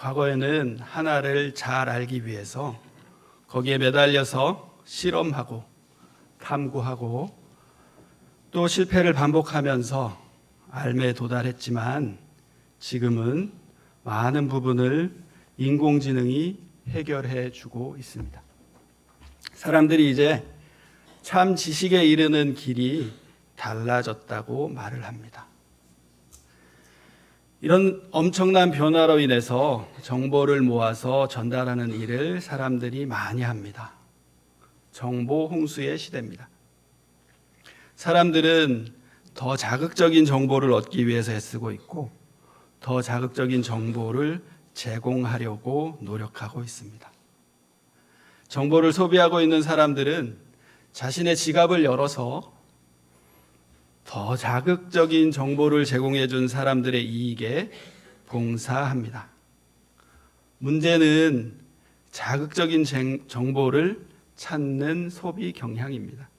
과거에는 하나를 잘 알기 위해서 거기에 매달려서 실험하고 탐구하고 또 실패를 반복하면서 알매에 도달했지만 지금은 많은 부분을 인공지능이 해결해 주고 있습니다. 사람들이 이제 참 지식에 이르는 길이 달라졌다고 말을 합니다. 이런 엄청난 변화로 인해서 정보를 모아서 전달하는 일을 사람들이 많이 합니다. 정보 홍수의 시대입니다. 사람들은 더 자극적인 정보를 얻기 위해서 애쓰고 있고 더 자극적인 정보를 제공하려고 노력하고 있습니다. 정보를 소비하고 있는 사람들은 자신의 지갑을 열어서 더 자극적인 정보를 제공해 준 사람들의 이익에 봉사합니다. 문제는 자극적인 정보를 찾는 소비 경향입니다.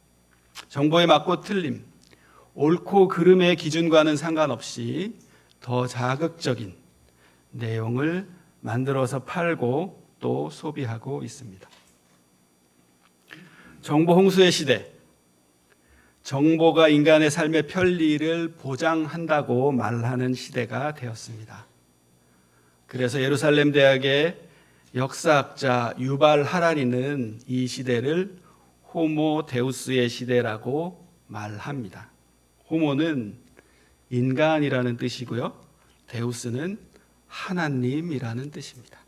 정보의 맞고 틀림, 옳고 그름의 기준과는 상관없이 더 자극적인 내용을 만들어서 팔고 또 소비하고 있습니다. 정보 홍수의 시대, 정보가 인간의 삶의 편리를 보장한다고 말하는 시대가 되었습니다. 그래서 예루살렘 대학의 역사학자 유발 하라리는 이 시대를 호모 데우스의 시대라고 말합니다. 호모는 인간이라는 뜻이고요. 데우스는 하나님이라는 뜻입니다.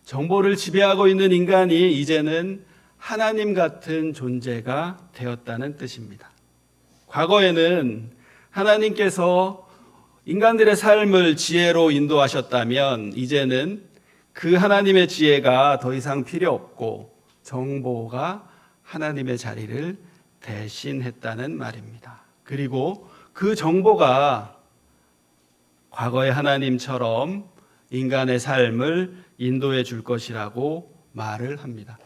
정보를 지배하고 있는 인간이 이제는 하나님 같은 존재가 되었다는 뜻입니다. 과거에는 하나님께서 인간들의 삶을 지혜로 인도하셨다면 이제는 그 하나님의 지혜가 더 이상 필요 없고 정보가 하나님의 자리를 대신했다는 말입니다. 그리고 그 정보가 과거의 하나님처럼 인간의 삶을 인도해 줄 것이라고 말을 합니다.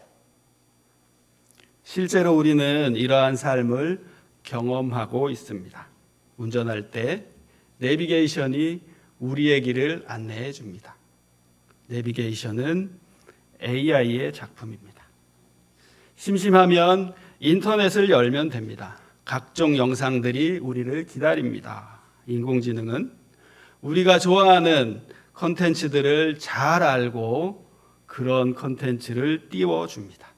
실제로 우리는 이러한 삶을 경험하고 있습니다. 운전할 때 내비게이션이 우리의 길을 안내해 줍니다. 내비게이션은 AI의 작품입니다. 심심하면 인터넷을 열면 됩니다. 각종 영상들이 우리를 기다립니다. 인공지능은 우리가 좋아하는 컨텐츠들을 잘 알고 그런 컨텐츠를 띄워줍니다.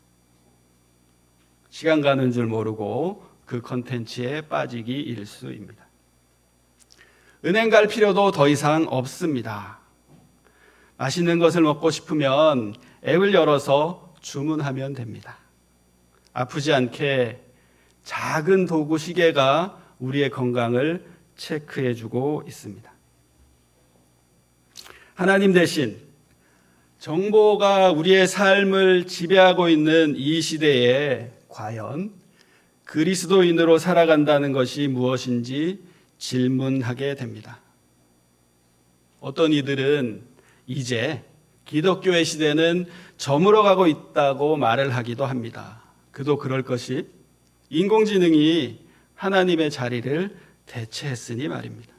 시간 가는 줄 모르고 그 컨텐츠에 빠지기 일쑤입니다. 은행 갈 필요도 더 이상 없습니다. 맛있는 것을 먹고 싶으면 앱을 열어서 주문하면 됩니다. 아프지 않게 작은 도구 시계가 우리의 건강을 체크해주고 있습니다. 하나님 대신 정보가 우리의 삶을 지배하고 있는 이 시대에 과연 그리스도인으로 살아간다는 것이 무엇인지 질문하게 됩니다. 어떤 이들은 이제 기독교의 시대는 저물어가고 있다고 말을 하기도 합니다. 그도 그럴 것이 인공지능이 하나님의 자리를 대체했으니 말입니다.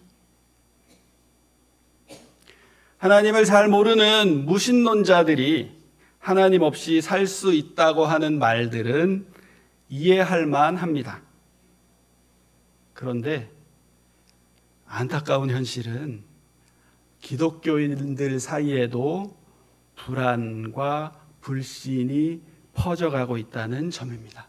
하나님을 잘 모르는 무신론자들이 하나님 없이 살 수 있다고 하는 말들은 이해할 만합니다. 그런데 안타까운 현실은 기독교인들 사이에도 불안과 불신이 퍼져가고 있다는 점입니다.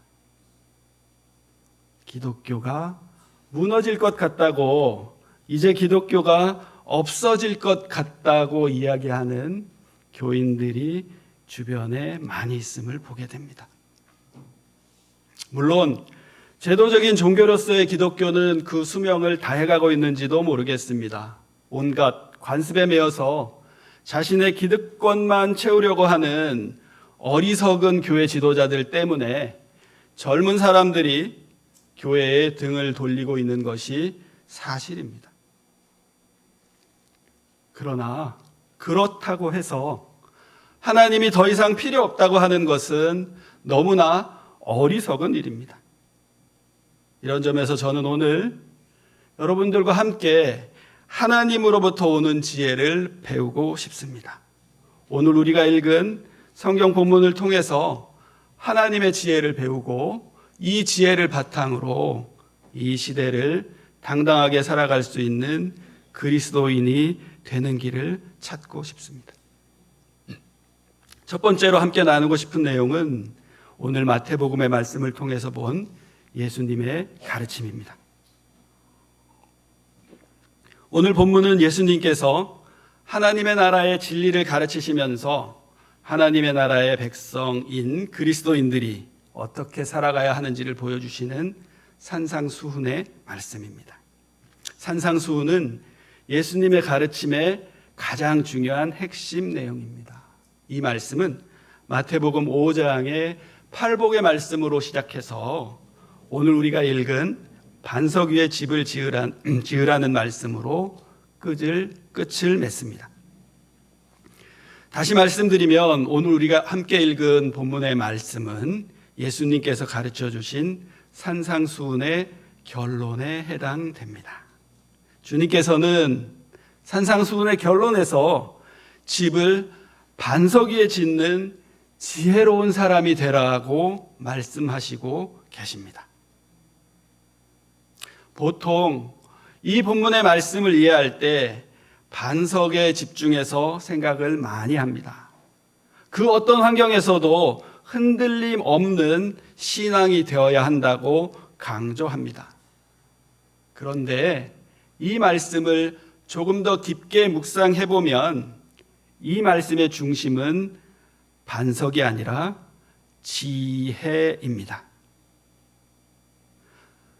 기독교가 무너질 것 같다고, 이제 기독교가 없어질 것 같다고 이야기하는 교인들이 주변에 많이 있음을 보게 됩니다. 물론 제도적인 종교로서의 기독교는 그 수명을 다해가고 있는지도 모르겠습니다. 온갖 관습에 매여서 자신의 기득권만 채우려고 하는 어리석은 교회 지도자들 때문에 젊은 사람들이 교회에 등을 돌리고 있는 것이 사실입니다. 그러나 그렇다고 해서 하나님이 더 이상 필요 없다고 하는 것은 너무나 어리석은 일입니다. 이런 점에서 저는 오늘 여러분들과 함께 하나님으로부터 오는 지혜를 배우고 싶습니다. 오늘 우리가 읽은 성경 본문을 통해서 하나님의 지혜를 배우고 이 지혜를 바탕으로 이 시대를 당당하게 살아갈 수 있는 그리스도인이 되는 길을 찾고 싶습니다. 첫 번째로 함께 나누고 싶은 내용은 오늘 마태복음의 말씀을 통해서 본 예수님의 가르침입니다. 오늘 본문은 예수님께서 하나님의 나라의 진리를 가르치시면서 하나님의 나라의 백성인 그리스도인들이 어떻게 살아가야 하는지를 보여주시는 산상수훈의 말씀입니다. 산상수훈은 예수님의 가르침의 가장 중요한 핵심 내용입니다. 이 말씀은 마태복음 5장의 팔복의 말씀으로 시작해서 오늘 우리가 읽은 반석 위에 집을 지으라는 말씀으로 끝을 맺습니다. 다시 말씀드리면 오늘 우리가 함께 읽은 본문의 말씀은 예수님께서 가르쳐 주신 산상수훈의 결론에 해당됩니다. 주님께서는 산상수훈의 결론에서 집을 반석 위에 짓는 지혜로운 사람이 되라고 말씀하시고 계십니다. 보통 이 본문의 말씀을 이해할 때 반석에 집중해서 생각을 많이 합니다. 그 어떤 환경에서도 흔들림 없는 신앙이 되어야 한다고 강조합니다. 그런데 이 말씀을 조금 더 깊게 묵상해보면 이 말씀의 중심은 반석이 아니라 지혜입니다.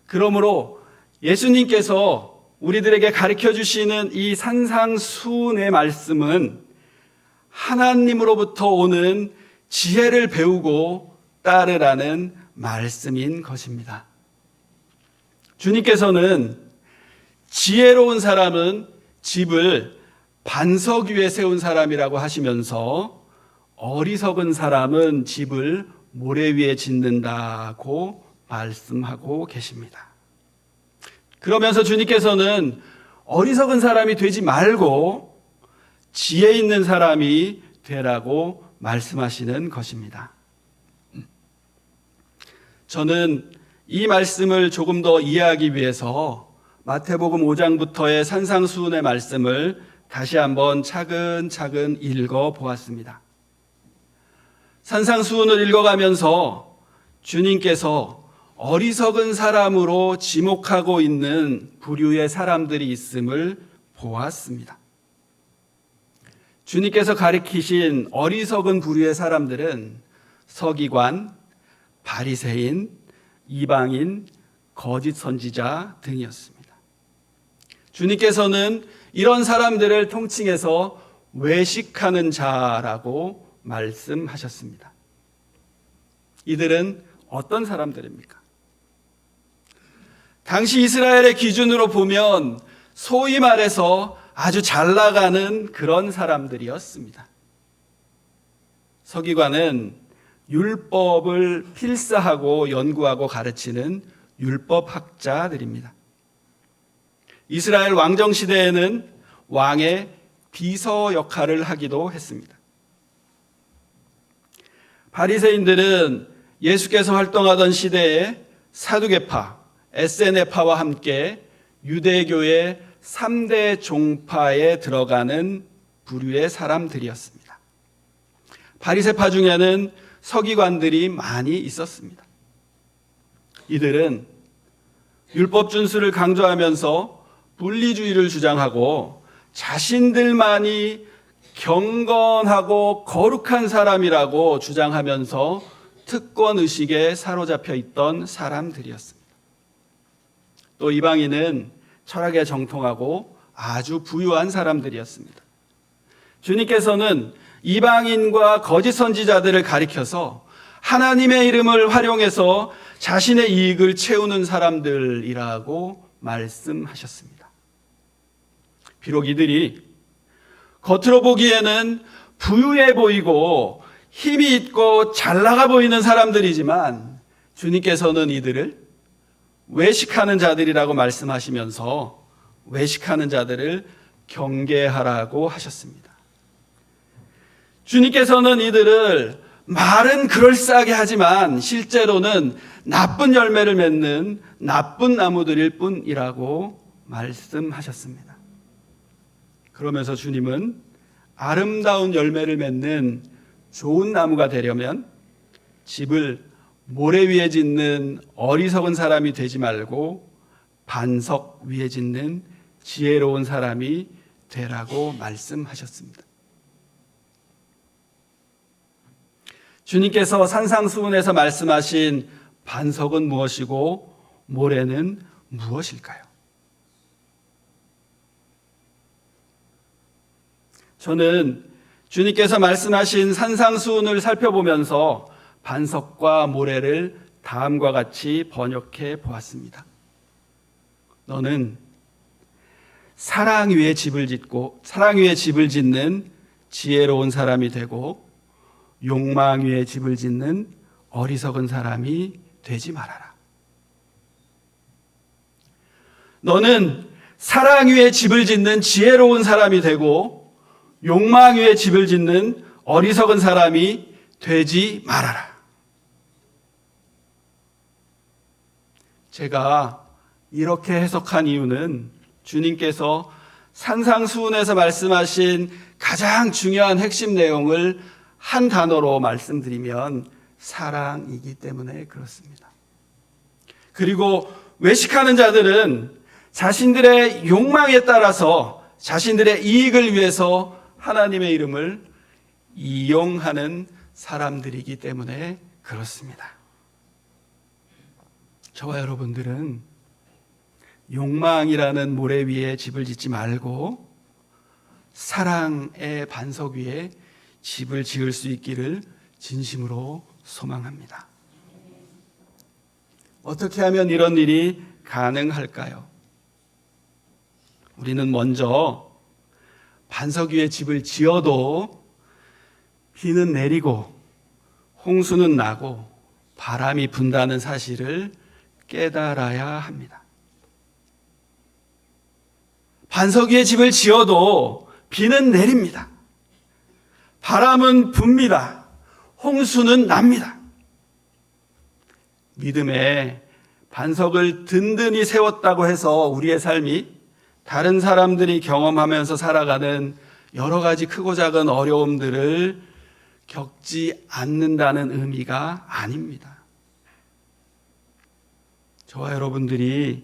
그러므로 예수님께서 우리들에게 가르쳐 주시는 이 산상수훈의 말씀은 하나님으로부터 오는 지혜를 배우고 따르라는 말씀인 것입니다. 주님께서는 지혜로운 사람은 집을 반석 위에 세운 사람이라고 하시면서 어리석은 사람은 집을 모래 위에 짓는다고 말씀하고 계십니다. 그러면서 주님께서는 어리석은 사람이 되지 말고 지혜 있는 사람이 되라고 말씀하시는 것입니다. 저는 이 말씀을 조금 더 이해하기 위해서 마태복음 5장부터의 산상수훈의 말씀을 다시 한번 차근차근 읽어보았습니다. 산상수훈을 읽어가면서 주님께서 어리석은 사람으로 지목하고 있는 부류의 사람들이 있음을 보았습니다. 주님께서 가리키신 어리석은 부류의 사람들은 서기관, 바리새인, 이방인, 거짓 선지자 등이었습니다. 주님께서는 이런 사람들을 통칭해서 외식하는 자라고 말씀하셨습니다. 이들은 어떤 사람들입니까? 당시 이스라엘의 기준으로 보면 소위 말해서 아주 잘 나가는 그런 사람들이었습니다. 서기관은 율법을 필사하고 연구하고 가르치는 율법학자들입니다. 이스라엘 왕정시대에는 왕의 비서 역할을 하기도 했습니다. 바리새인들은 예수께서 활동하던 시대에 사두개파, 에세네파와 함께 유대교의 3대 종파에 들어가는 부류의 사람들이었습니다. 바리새파 중에는 서기관들이 많이 있었습니다. 이들은 율법 준수를 강조하면서 분리주의를 주장하고 자신들만이 경건하고 거룩한 사람이라고 주장하면서 특권의식에 사로잡혀 있던 사람들이었습니다. 또 이방인은 철학에 정통하고 아주 부유한 사람들이었습니다. 주님께서는 이방인과 거짓 선지자들을 가리켜서 하나님의 이름을 활용해서 자신의 이익을 채우는 사람들이라고 말씀하셨습니다. 비록 이들이 겉으로 보기에는 부유해 보이고 힘이 있고 잘 나가 보이는 사람들이지만 주님께서는 이들을 외식하는 자들이라고 말씀하시면서 외식하는 자들을 경계하라고 하셨습니다. 주님께서는 이들을 말은 그럴싸하게 하지만 실제로는 나쁜 열매를 맺는 나쁜 나무들일 뿐이라고 말씀하셨습니다. 그러면서 주님은 아름다운 열매를 맺는 좋은 나무가 되려면 집을 모래 위에 짓는 어리석은 사람이 되지 말고 반석 위에 짓는 지혜로운 사람이 되라고 말씀하셨습니다. 주님께서 산상수훈에서 말씀하신 반석은 무엇이고 모래는 무엇일까요? 저는 주님께서 말씀하신 산상수훈을 살펴보면서 반석과 모래를 다음과 같이 번역해 보았습니다. 너는 사랑 위에 집을 짓는 지혜로운 사람이 되고 욕망 위에 집을 짓는 어리석은 사람이 되지 말아라. 너는 사랑 위에 집을 짓는 지혜로운 사람이 되고 욕망 위에 집을 짓는 어리석은 사람이 되지 말아라. 제가 이렇게 해석한 이유는 주님께서 산상수훈에서 말씀하신 가장 중요한 핵심 내용을 한 단어로 말씀드리면 사랑이기 때문에 그렇습니다. 그리고 외식하는 자들은 자신들의 욕망에 따라서 자신들의 이익을 위해서 하나님의 이름을 이용하는 사람들이기 때문에 그렇습니다. 저와 여러분들은 욕망이라는 모래 위에 집을 짓지 말고 사랑의 반석 위에 집을 지을 수 있기를 진심으로 소망합니다. 어떻게 하면 이런 일이 가능할까요? 우리는 먼저 반석 위에 집을 지어도 비는 내리고 홍수는 나고 바람이 분다는 사실을 깨달아야 합니다. 반석 위에 집을 지어도 비는 내립니다. 바람은 붑니다. 홍수는 납니다. 믿음의 반석을 든든히 세웠다고 해서 우리의 삶이 다른 사람들이 경험하면서 살아가는 여러 가지 크고 작은 어려움들을 겪지 않는다는 의미가 아닙니다. 저와 여러분들이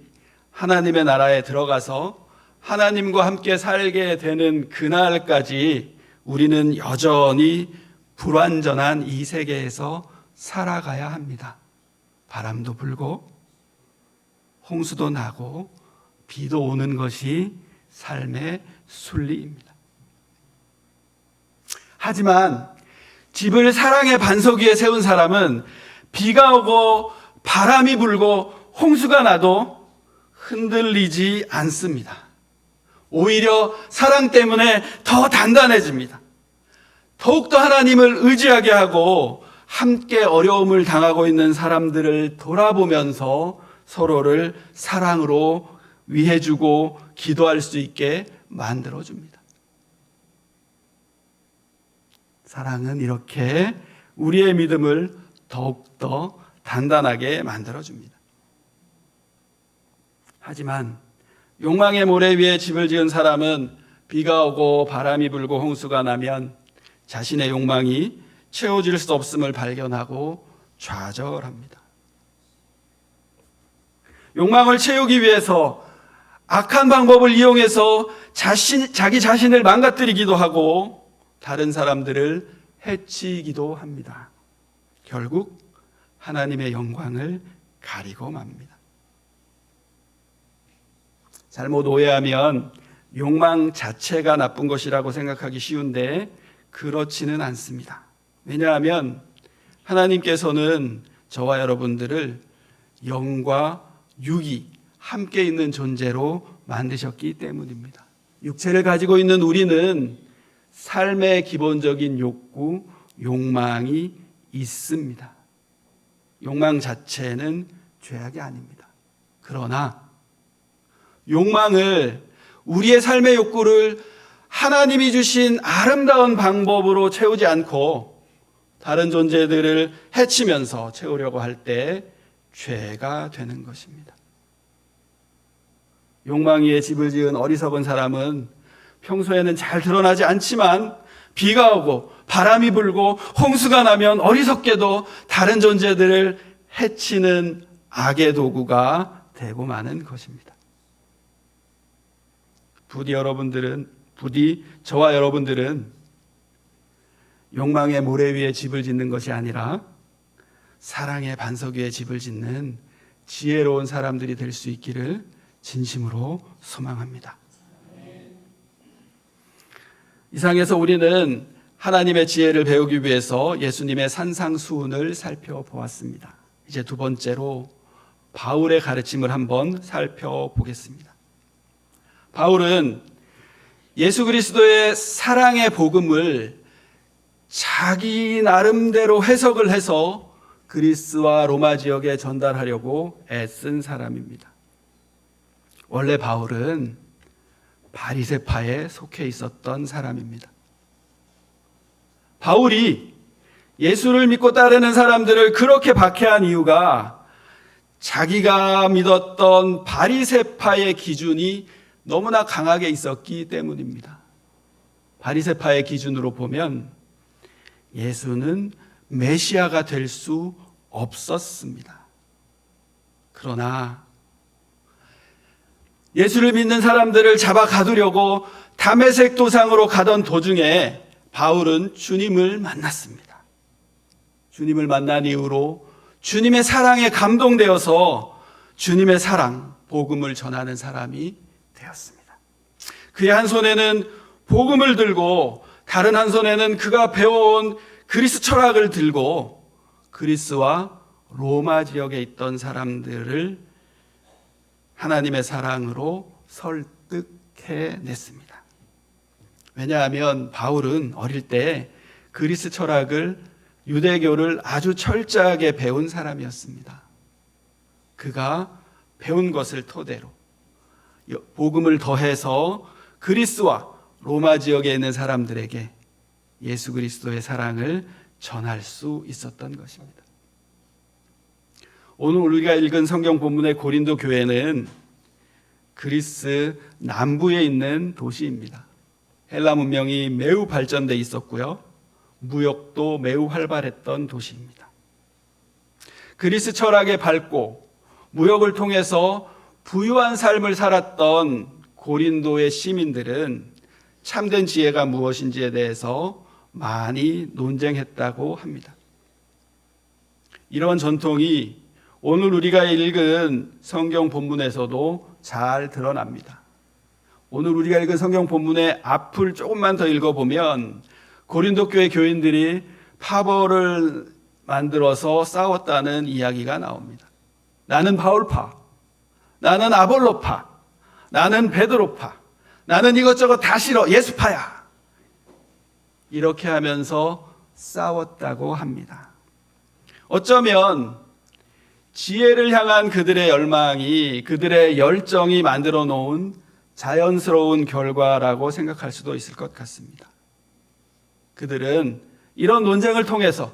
하나님의 나라에 들어가서 하나님과 함께 살게 되는 그날까지 우리는 여전히 불완전한 이 세계에서 살아가야 합니다. 바람도 불고 홍수도 나고 비도 오는 것이 삶의 순리입니다. 하지만 집을 사랑의 반석 위에 세운 사람은 비가 오고 바람이 불고 홍수가 나도 흔들리지 않습니다. 오히려 사랑 때문에 더 단단해집니다. 더욱더 하나님을 의지하게 하고 함께 어려움을 당하고 있는 사람들을 돌아보면서 서로를 사랑으로 위해주고 기도할 수 있게 만들어줍니다. 사랑은 이렇게 우리의 믿음을 더욱더 단단하게 만들어줍니다. 하지만 욕망의 모래 위에 집을 지은 사람은 비가 오고 바람이 불고 홍수가 나면 자신의 욕망이 채워질 수 없음을 발견하고 좌절합니다. 욕망을 채우기 위해서 악한 방법을 이용해서 자기 자신을 망가뜨리기도 하고 다른 사람들을 해치기도 합니다. 결국 하나님의 영광을 가리고 맙니다. 잘못 오해하면 욕망 자체가 나쁜 것이라고 생각하기 쉬운데 그렇지는 않습니다. 왜냐하면 하나님께서는 저와 여러분들을 영과 육이 함께 있는 존재로 만드셨기 때문입니다. 육체를 가지고 있는 우리는 삶의 기본적인 욕구, 욕망이 있습니다. 욕망 자체는 죄악이 아닙니다. 그러나 욕망을 우리의 삶의 욕구를 하나님이 주신 아름다운 방법으로 채우지 않고 다른 존재들을 해치면서 채우려고 할 때 죄가 되는 것입니다. 욕망 위에 집을 지은 어리석은 사람은 평소에는 잘 드러나지 않지만 비가 오고 바람이 불고 홍수가 나면 어리석게도 다른 존재들을 해치는 악의 도구가 되고 마는 것입니다. 부디 저와 여러분들은 욕망의 모래 위에 집을 짓는 것이 아니라 사랑의 반석 위에 집을 짓는 지혜로운 사람들이 될 수 있기를 진심으로 소망합니다. 이상에서 우리는 하나님의 지혜를 배우기 위해서 예수님의 산상수훈을 살펴보았습니다. 이제 두 번째로 바울의 가르침을 한번 살펴보겠습니다. 바울은 예수 그리스도의 사랑의 복음을 자기 나름대로 해석을 해서 그리스와 로마 지역에 전달하려고 애쓴 사람입니다. 원래 바울은 바리새파에 속해 있었던 사람입니다. 바울이 예수를 믿고 따르는 사람들을 그렇게 박해한 이유가 자기가 믿었던 바리새파의 기준이 너무나 강하게 있었기 때문입니다. 바리새파의 기준으로 보면 예수는 메시아가 될 수 없었습니다. 그러나 예수를 믿는 사람들을 잡아 가두려고 다메섹 도상으로 가던 도중에 바울은 주님을 만났습니다. 주님을 만난 이후로 주님의 사랑에 감동되어서 주님의 사랑, 복음을 전하는 사람이 되었습니다. 그의 한 손에는 복음을 들고 다른 한 손에는 그가 배워온 그리스 철학을 들고 그리스와 로마 지역에 있던 사람들을 하나님의 사랑으로 설득해냈습니다. 왜냐하면 바울은 어릴 때 그리스 철학을, 유대교를 아주 철저하게 배운 사람이었습니다. 그가 배운 것을 토대로 복음을 더해서 그리스와 로마 지역에 있는 사람들에게 예수 그리스도의 사랑을 전할 수 있었던 것입니다. 오늘 우리가 읽은 성경 본문의 고린도 교회는 그리스 남부에 있는 도시입니다. 헬라 문명이 매우 발전돼 있었고요. 무역도 매우 활발했던 도시입니다. 그리스 철학에 밝고 무역을 통해서 부유한 삶을 살았던 고린도의 시민들은 참된 지혜가 무엇인지에 대해서 많이 논쟁했다고 합니다. 이런 전통이 오늘 우리가 읽은 성경 본문에서도 잘 드러납니다. 오늘 우리가 읽은 성경 본문의 앞을 조금만 더 읽어보면 고린도 교회 교인들이 파벌을 만들어서 싸웠다는 이야기가 나옵니다. 나는 바울파, 나는 아볼로파, 나는 베드로파, 나는 이것저것 다 싫어, 예수파야. 이렇게 하면서 싸웠다고 합니다. 어쩌면 지혜를 향한 그들의 열망이, 그들의 열정이 만들어 놓은 자연스러운 결과라고 생각할 수도 있을 것 같습니다. 그들은 이런 논쟁을 통해서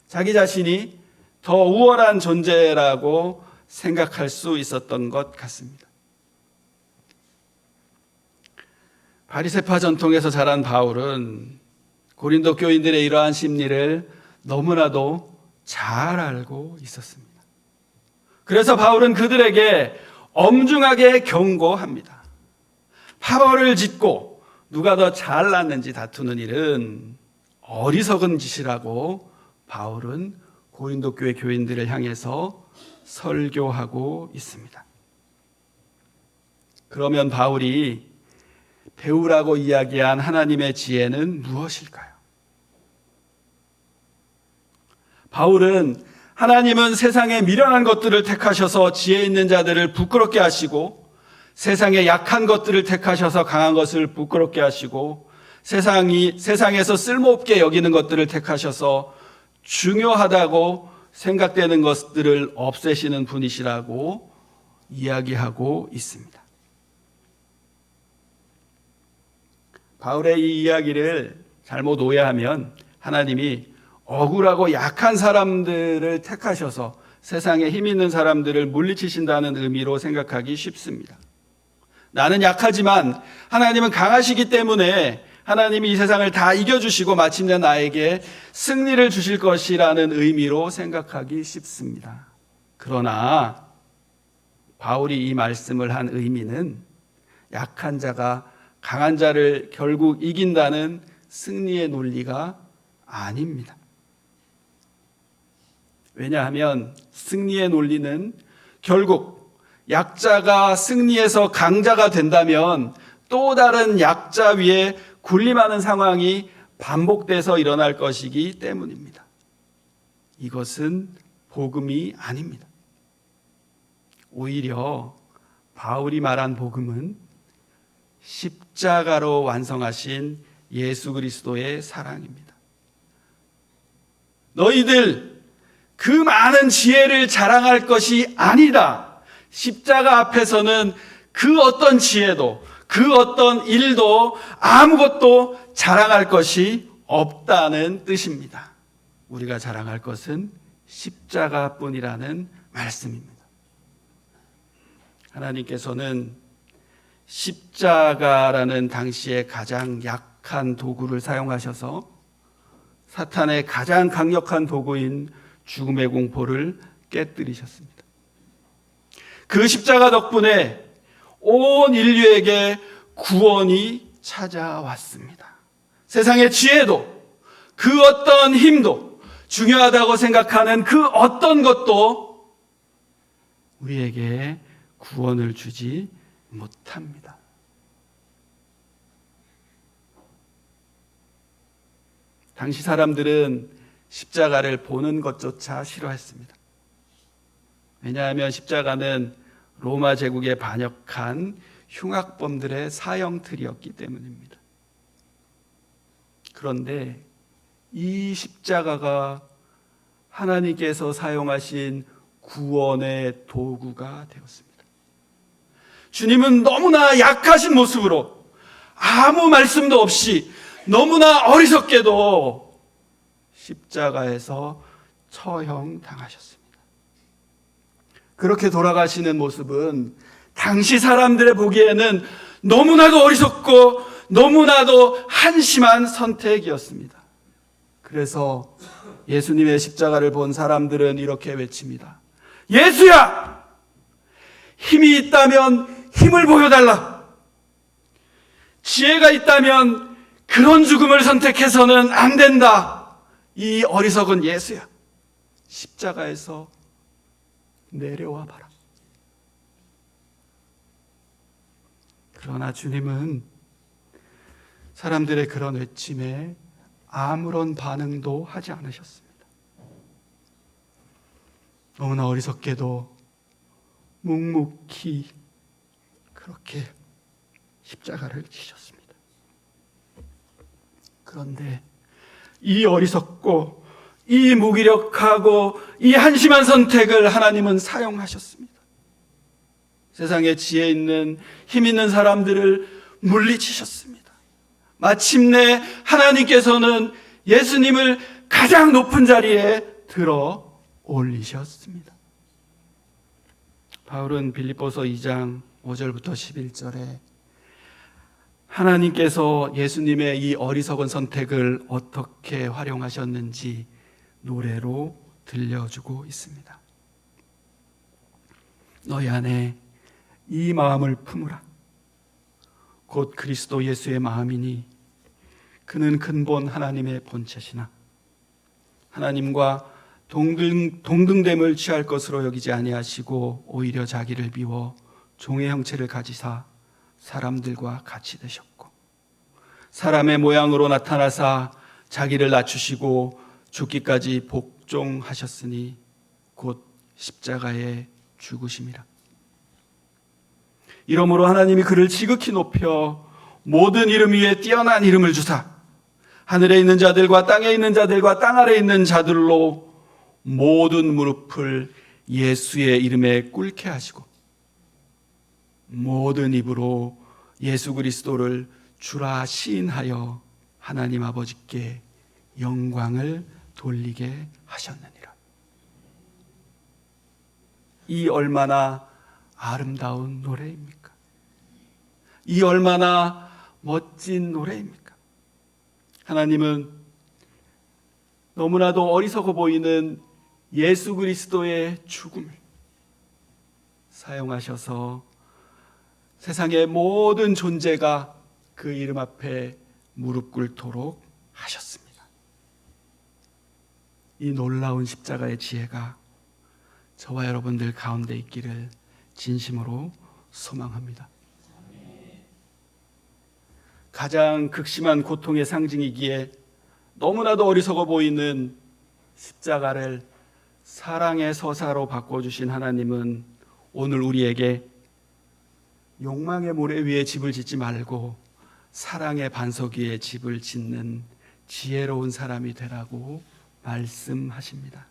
자기 자신이 더 우월한 존재라고 생각할 수 있었던 것 같습니다. 바리새파 전통에서 자란 바울은 고린도 교인들의 이러한 심리를 너무나도 잘 알고 있었습니다. 그래서 바울은 그들에게 엄중하게 경고합니다. 파벌을 짓고 누가 더 잘났는지 다투는 일은 어리석은 짓이라고 바울은 고린도 교회 교인들을 향해서 설교하고 있습니다. 그러면 바울이 배우라고 이야기한 하나님의 지혜는 무엇일까요? 바울은 하나님은 세상의 미련한 것들을 택하셔서 지혜 있는 자들을 부끄럽게 하시고 세상의 약한 것들을 택하셔서 강한 것을 부끄럽게 하시고 세상에서 쓸모없게 여기는 것들을 택하셔서 중요하다고 생각되는 것들을 없애시는 분이시라고 이야기하고 있습니다. 바울의 이 이야기를 잘못 오해하면 하나님이 억울하고 약한 사람들을 택하셔서 세상에 힘 있는 사람들을 물리치신다는 의미로 생각하기 쉽습니다. 나는 약하지만 하나님은 강하시기 때문에 하나님이 이 세상을 다 이겨주시고 마침내 나에게 승리를 주실 것이라는 의미로 생각하기 쉽습니다. 그러나 바울이 이 말씀을 한 의미는 약한 자가 강한 자를 결국 이긴다는 승리의 논리가 아닙니다. 왜냐하면 승리의 논리는 결국 약자가 승리해서 강자가 된다면 또 다른 약자 위에 군림하는 상황이 반복돼서 일어날 것이기 때문입니다. 이것은 복음이 아닙니다. 오히려 바울이 말한 복음은 십자가로 완성하신 예수 그리스도의 사랑입니다. 너희들 그 많은 지혜를 자랑할 것이 아니다. 십자가 앞에서는 그 어떤 지혜도 그 어떤 일도 아무것도 자랑할 것이 없다는 뜻입니다. 우리가 자랑할 것은 십자가뿐이라는 말씀입니다. 하나님께서는 십자가라는 당시에 가장 약한 도구를 사용하셔서 사탄의 가장 강력한 도구인 죽음의 공포를 깨뜨리셨습니다. 그 십자가 덕분에 온 인류에게 구원이 찾아왔습니다. 세상의 지혜도 그 어떤 힘도 중요하다고 생각하는 그 어떤 것도 우리에게 구원을 주지 못합니다. 당시 사람들은 십자가를 보는 것조차 싫어했습니다. 왜냐하면 십자가는 로마 제국에 반역한 흉악범들의 사형틀이었기 때문입니다. 그런데 이 십자가가 하나님께서 사용하신 구원의 도구가 되었습니다. 주님은 너무나 약하신 모습으로 아무 말씀도 없이 너무나 어리석게도 십자가에서 처형당하셨습니다. 그렇게 돌아가시는 모습은 당시 사람들의 보기에는 너무나도 어리석고 너무나도 한심한 선택이었습니다. 그래서 예수님의 십자가를 본 사람들은 이렇게 외칩니다. 예수야! 힘이 있다면 힘을 보여달라. 지혜가 있다면 그런 죽음을 선택해서는 안 된다. 이 어리석은 예수야, 십자가에서 내려와 봐라. 그러나 주님은 사람들의 그런 외침에 아무런 반응도 하지 않으셨습니다. 너무나 어리석게도 묵묵히 그렇게 십자가를 지셨습니다. 그런데 이 어리석고 이 무기력하고 이 한심한 선택을 하나님은 사용하셨습니다. 세상에 지혜 있는 힘 있는 사람들을 물리치셨습니다. 마침내 하나님께서는 예수님을 가장 높은 자리에 들어 올리셨습니다. 바울은 빌립보서 2장 5절부터 11절에 하나님께서 예수님의 이 어리석은 선택을 어떻게 활용하셨는지 노래로 들려주고 있습니다. 너희 안에 이 마음을 품으라. 곧 그리스도 예수의 마음이니 그는 근본 하나님의 본체시나 하나님과 동등됨을 취할 것으로 여기지 아니하시고 오히려 자기를 비워 종의 형체를 가지사 사람들과 같이 되셨고 사람의 모양으로 나타나사 자기를 낮추시고 죽기까지 복종하셨으니 곧 십자가에 죽으심이라. 이러므로 하나님이 그를 지극히 높여 모든 이름 위에 뛰어난 이름을 주사 하늘에 있는 자들과 땅에 있는 자들과 땅 아래에 있는 자들로 모든 무릎을 예수의 이름에 꿇게 하시고 모든 입으로 예수 그리스도를 주라 시인하여 하나님 아버지께 영광을 돌리게 하셨느니라. 이 얼마나 아름다운 노래입니까? 이 얼마나 멋진 노래입니까? 하나님은 너무나도 어리석어 보이는 예수 그리스도의 죽음을 사용하셔서 세상의 모든 존재가 그 이름 앞에 무릎 꿇도록 하셨습니다. 이 놀라운 십자가의 지혜가 저와 여러분들 가운데 있기를 진심으로 소망합니다. 가장 극심한 고통의 상징이기에 너무나도 어리석어 보이는 십자가를 사랑의 서사로 바꿔주신 하나님은 오늘 우리에게 욕망의 모래 위에 집을 짓지 말고 사랑의 반석 위에 집을 짓는 지혜로운 사람이 되라고 말씀하십니다.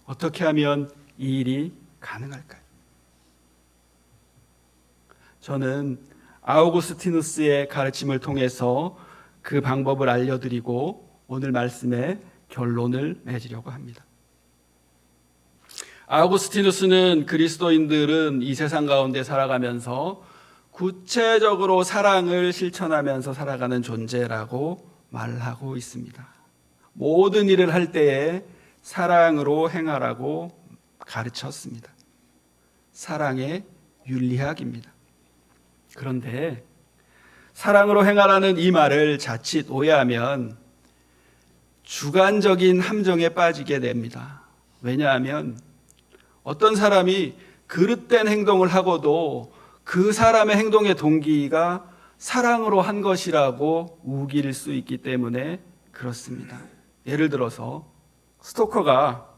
어떻게 하면 이 일이 가능할까요? 저는 아우구스티누스의 가르침을 통해서 그 방법을 알려드리고 오늘 말씀의 결론을 맺으려고 합니다. 아우구스티누스는 그리스도인들은 이 세상 가운데 살아가면서 구체적으로 사랑을 실천하면서 살아가는 존재라고 말하고 있습니다. 모든 일을 할 때에 사랑으로 행하라고 가르쳤습니다. 사랑의 윤리학입니다. 그런데 사랑으로 행하라는 이 말을 자칫 오해하면 주관적인 함정에 빠지게 됩니다. 왜냐하면 어떤 사람이 그릇된 행동을 하고도 그 사람의 행동의 동기가 사랑으로 한 것이라고 우길 수 있기 때문에 그렇습니다. 예를 들어서 스토커가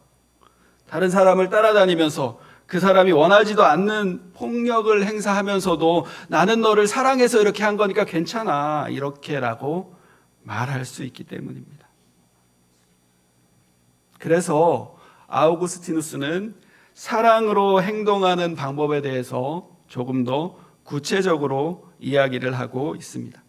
다른 사람을 따라다니면서 그 사람이 원하지도 않는 폭력을 행사하면서도 나는 너를 사랑해서 이렇게 한 거니까 괜찮아 이렇게라고 말할 수 있기 때문입니다. 그래서 아우구스티누스는 사랑으로 행동하는 방법에 대해서 조금 더 구체적으로 이야기를 하고 있습니다.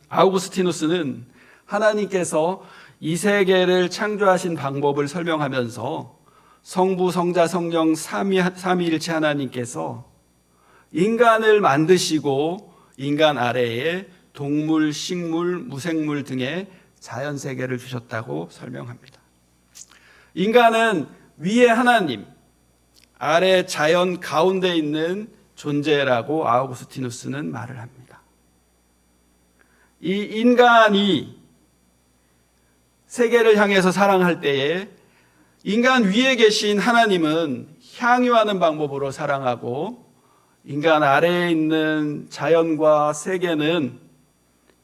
아우구스티누스는 하나님께서 이 세계를 창조하신 방법을 설명하면서 성부, 성자, 성령 삼위일체 하나님께서 인간을 만드시고 인간 아래에 동물, 식물, 무생물 등의 자연세계를 주셨다고 설명합니다. 인간은 위에 하나님, 아래 자연 가운데 있는 존재라고 아우구스티누스는 말을 합니다. 이 인간이 세계를 향해서 사랑할 때에 인간 위에 계신 하나님은 향유하는 방법으로 사랑하고 인간 아래에 있는 자연과 세계는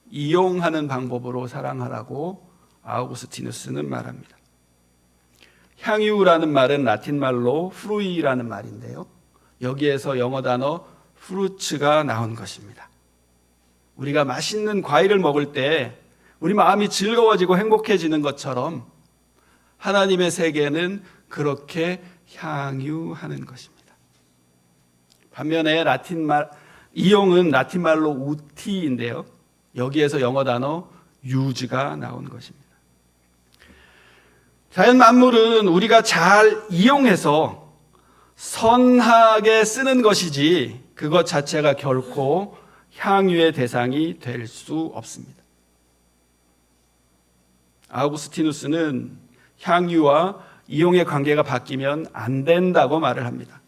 이용하는 방법으로 사랑하라고 아우구스티누스는 말합니다. 향유라는 말은 라틴 말로 프루이라는 말인데요. 여기에서 영어 단어 프루츠가 나온 것입니다. 우리가 맛있는 과일을 먹을 때 우리 마음이 즐거워지고 행복해지는 것처럼 하나님의 세계는 그렇게 향유하는 것입니다. 반면에 이용은 라틴 말로 우티인데요. 여기에서 영어 단어 유즈가 나온 것입니다. 자연 만물은 우리가 잘 이용해서 선하게 쓰는 것이지 그것 자체가 결코 향유의 대상이 될 수 없습니다. 아우구스티누스는 향유와 이용의 관계가 바뀌면 안 된다고 말을 합니다.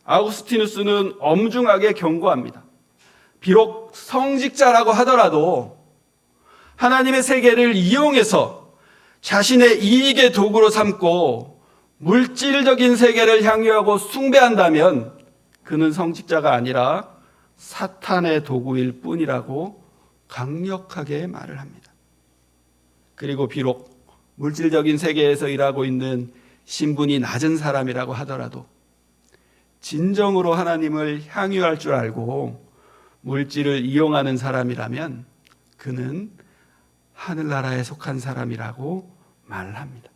아우구스티누스는 엄중하게 경고합니다. 비록 성직자라고 하더라도 하나님의 세계를 이용해서 자신의 이익의 도구로 삼고 물질적인 세계를 향유하고 숭배한다면 그는 성직자가 아니라 사탄의 도구일 뿐이라고 강력하게 말을 합니다. 그리고 비록 물질적인 세계에서 일하고 있는 신분이 낮은 사람이라고 하더라도 진정으로 하나님을 향유할 줄 알고 물질을 이용하는 사람이라면 그는 하늘나라에 속한 사람이라고 말합니다.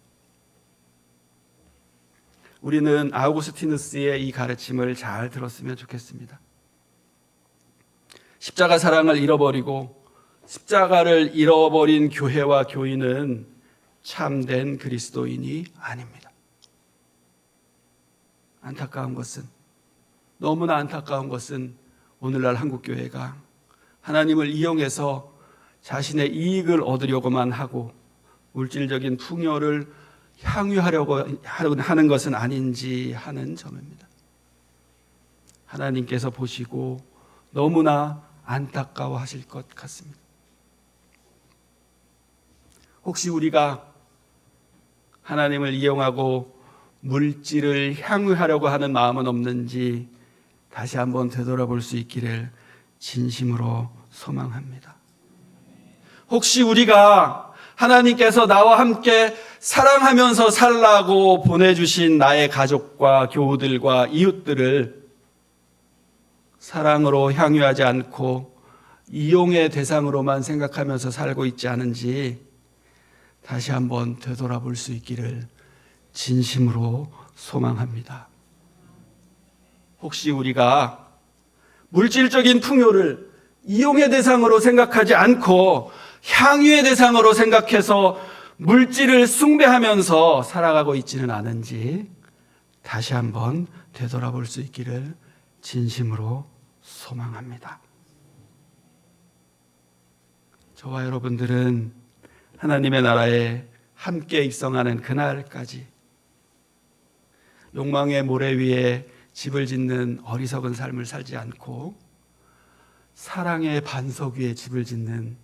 우리는 아우구스티누스의 이 가르침을 잘 들었으면 좋겠습니다. 십자가 사랑을 잃어버리고 십자가를 잃어버린 교회와 교인은 참된 그리스도인이 아닙니다. 안타까운 것은, 너무나 안타까운 것은 오늘날 한국교회가 하나님을 이용해서 자신의 이익을 얻으려고만 하고 물질적인 풍요를 향유하려고 하는 것은 아닌지 하는 점입니다. 하나님께서 보시고 너무나 안타까워하실 것 같습니다. 혹시 우리가 하나님을 이용하고 물질을 향유하려고 하는 마음은 없는지 다시 한번 되돌아볼 수 있기를 진심으로 소망합니다. 혹시 우리가 하나님께서 나와 함께 사랑하면서 살라고 보내주신 나의 가족과 교우들과 이웃들을 사랑으로 향유하지 않고 이용의 대상으로만 생각하면서 살고 있지 않은지 다시 한번 되돌아볼 수 있기를 진심으로 소망합니다. 혹시 우리가 물질적인 풍요를 이용의 대상으로 생각하지 않고 향유의 대상으로 생각해서 물질을 숭배하면서 살아가고 있지는 않은지 다시 한번 되돌아볼 수 있기를 진심으로 소망합니다. 저와 여러분들은 하나님의 나라에 함께 입성하는 그날까지 욕망의 모래 위에 집을 짓는 어리석은 삶을 살지 않고 사랑의 반석 위에 집을 짓는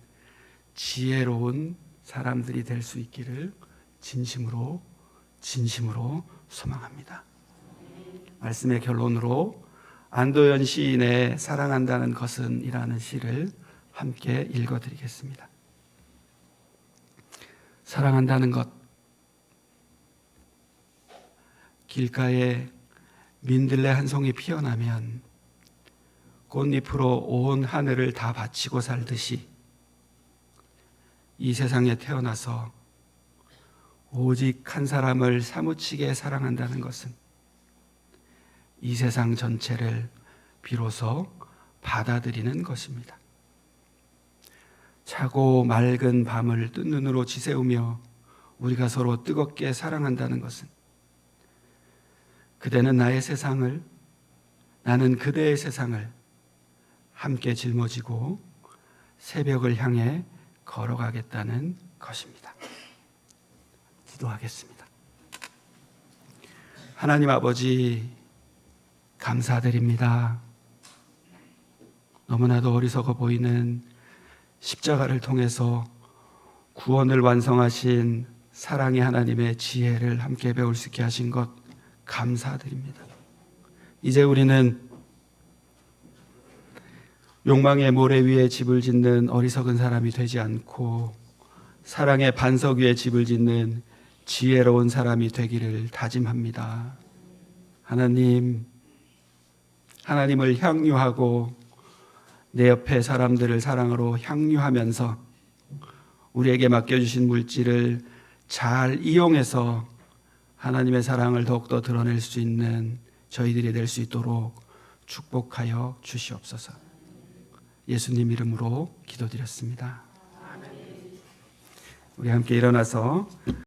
지혜로운 사람들이 될 수 있기를 진심으로 소망합니다. 말씀의 결론으로 안도연 시인의 사랑한다는 것은 이라는 시를 함께 읽어드리겠습니다. 사랑한다는 것, 길가에 민들레 한 송이 피어나면 꽃잎으로 온 하늘을 다 바치고 살듯이 이 세상에 태어나서 오직 한 사람을 사무치게 사랑한다는 것은 이 세상 전체를 비로소 받아들이는 것입니다. 차고 맑은 밤을 뜬 눈으로 지새우며 우리가 서로 뜨겁게 사랑한다는 것은 그대는 나의 세상을, 나는 그대의 세상을 함께 짊어지고 새벽을 향해 걸어가겠다는 것입니다. 기도하겠습니다. 하나님 아버지, 감사드립니다. 너무나도 어리석어 보이는 십자가를 통해서 구원을 완성하신 사랑의 하나님의 지혜를 함께 배울 수 있게 하신 것 감사드립니다. 이제 우리는 욕망의 모래 위에 집을 짓는 어리석은 사람이 되지 않고 사랑의 반석 위에 집을 짓는 지혜로운 사람이 되기를 다짐합니다. 하나님을 향유하고 내 옆에 사람들을 사랑으로 향유하면서 우리에게 맡겨주신 물질을 잘 이용해서 하나님의 사랑을 더욱더 드러낼 수 있는 저희들이 될 수 있도록 축복하여 주시옵소서. 예수님 이름으로 기도드렸습니다. 우리 함께 일어나서